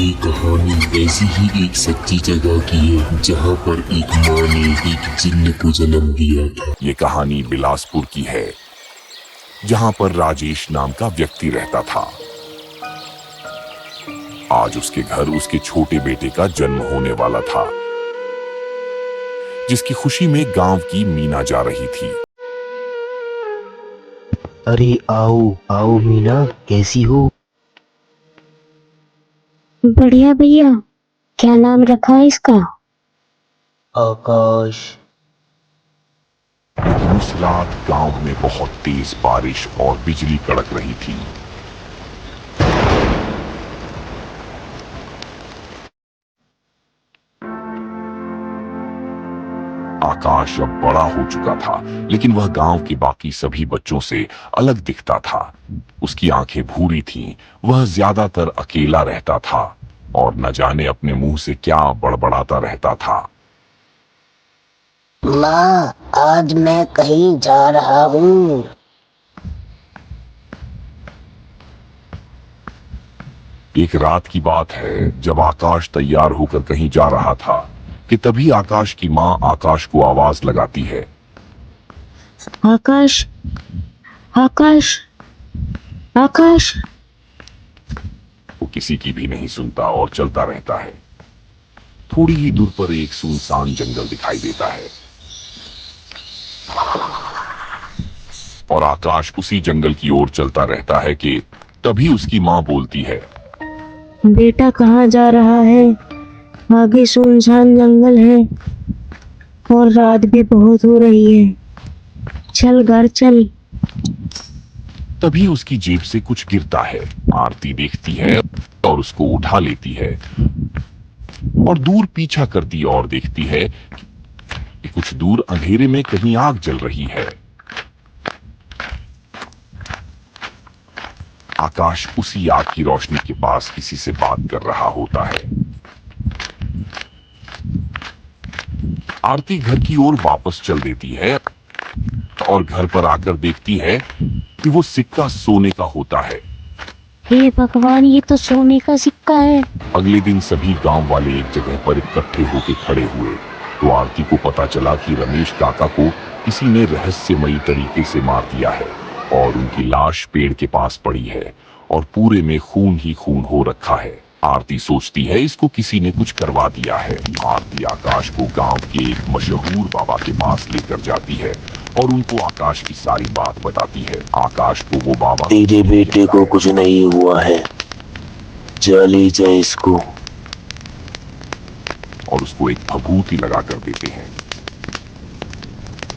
ये कहानी ऐसी ही एक सच्ची जगह की है जहाँ पर एक माँ ने एक जिन्न को जन्म दिया था। ये कहानी बिलासपुर की है, जहाँ पर राजेश नाम का व्यक्ति रहता था। आज उसके घर उसके छोटे बेटे का जन्म होने वाला था, जिसकी खुशी में गांव की मीना जा रही थी। अरे आओ आओ मीना, कैसी हो? बढ़िया भैया। क्या नाम रखा है इसका? आकाश। उस रात गांव में बहुत तेज बारिश और बिजली कड़क रही थी। आकाश अब बड़ा हो चुका था, लेकिन वह गांव के बाकी सभी बच्चों से अलग दिखता था। उसकी आंखें भूरी थीं, वह ज्यादातर अकेला रहता था और न जाने अपने मुंह से क्या बड़बड़ाता रहता था। माँ, आज मैं कहीं जा रहा हूँ। एक रात की बात है, जब आकाश तैयार होकर कहीं जा रहा था कि तभी आकाश की माँ आकाश को आवाज लगाती है। आकाश, आकाश, आकाश। वो किसी की भी नहीं सुनता और चलता रहता है। थोड़ी ही दूर पर एक सुनसान जंगल दिखाई देता है और आकाश उसी जंगल की ओर चलता रहता है कि तभी उसकी माँ बोलती है, बेटा कहाँ जा रहा है? आगे सुनसान जंगल है और रात भी बहुत हो रही है। चल घर चल। तभी उसकी जेब से कुछ गिरता है। आरती देखती है और उसको उठा लेती है और दूर पीछा करती और देखती है कि कुछ दूर अंधेरे में कहीं आग जल रही है। आकाश उसी आग की रोशनी के पास किसी से बात कर रहा होता है। आरती घर की ओर वापस चल देती है और घर पर आकर देखती है कि वो सिक्का सोने का होता है। हे भगवान, ये तो सोने का सिक्का है। अगले दिन सभी गांव वाले एक जगह पर इकट्ठे होकर खड़े हुए तो आरती को पता चला कि रमेश काका को किसी ने रहस्यमयी तरीके से मार दिया है और उनकी लाश पेड़ के पास पड़ी है और पूरे में खून ही खून हो रखा है। आरती सोचती है इसको किसी ने कुछ करवा दिया है। आरती आकाश को गांव के एक मशहूर बाबा के पास लेकर जाती है और उनको आकाश की सारी बात बताती है। आकाश को वो बाबा तेरे बेटे को कुछ नहीं हुआ है, जा ले जा इसको। और उसको एक भभूति लगा कर देते हैं।